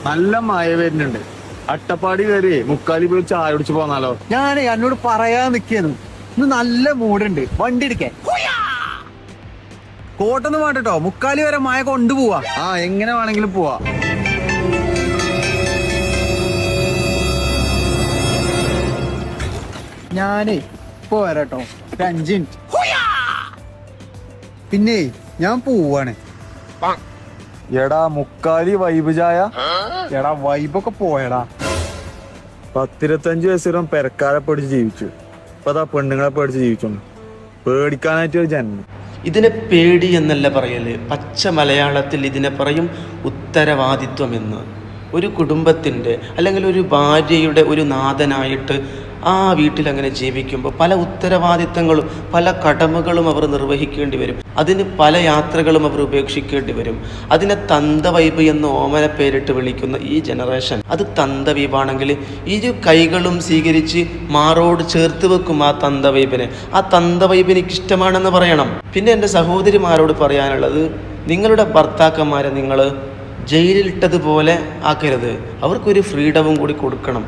നല്ല മഴ വരുന്നുണ്ട്. അട്ടപ്പാടി കയറി മുക്കാലി പോയി ചായ കുടിച്ച് പോന്നാലോ? ഞാനേ എന്നോട് പറയാൻ നിക്കുന്നു. ഇന്ന് നല്ല മൂടുണ്ട്, വണ്ടി എടുക്കാൻ. കോട്ടൊന്നും വേണ്ടട്ടോ, മുക്കാലി വരെ മഴ കൊണ്ടുപോവാ. ആ, എങ്ങനെ വേണമെങ്കിലും പോവാ. ഞാനേ ഇപ്പൊ വരാട്ടോ, ഒരു 5 മിനിറ്റ്. പിന്നെ ഞാൻ പോവാണ്. എടാ മുക്കാലി വൈബ് ചായ. എടാ വൈബൊക്കെ പോയടാ. 10-25 വയസ്സും പെരക്കാരെ പേടിച്ച് ജീവിച്ചു. ഇപ്പൊ അതാ പെണ്ണുങ്ങളെ പേടിച്ച് ജീവിച്ചു. പേടിക്കാനായിട്ട് ഒരു ജന്മം. ഇതിനെ പേടി എന്നല്ല പറയല്, പച്ച മലയാളത്തിൽ ഇതിനെ പറയും ഉത്തരവാദിത്വം എന്ന്. ഒരു കുടുംബത്തിൻ്റെ അല്ലെങ്കിൽ ഒരു ഭാര്യയുടെ ഒരു നാഥനായിട്ട് ആ വീട്ടിൽ അങ്ങനെ ജീവിക്കുമ്പോൾ പല ഉത്തരവാദിത്തങ്ങളും പല കടമകളും അവർ നിർവഹിക്കേണ്ടി വരും. അതിന് പല യാത്രകളും അവർ ഉപേക്ഷിക്കേണ്ടി വരും. അതിനെ തന്തവൈബ് എന്ന് ഓമന പേരിട്ട് വിളിക്കുന്ന ഈ ജനറേഷൻ, അത് തന്തവൈബാണെങ്കിൽ ഇരു കൈകളും സ്വീകരിച്ച് മാറോട് ചേർത്ത് വെക്കും ആ തന്തവൈബിനെ. ആ തന്തവൈബ് എനിക്ക് ഇഷ്ടമാണെന്ന് പറയണം. പിന്നെ എൻ്റെ സഹോദരിമാരോട് പറയാനുള്ളത്, നിങ്ങളുടെ ഭർത്താക്കന്മാരെ നിങ്ങൾ ജയിലിലിട്ടതുപോലെ ആക്കരുത്. അവർക്കൊരു ഫ്രീഡവും കൂടി കൊടുക്കണം.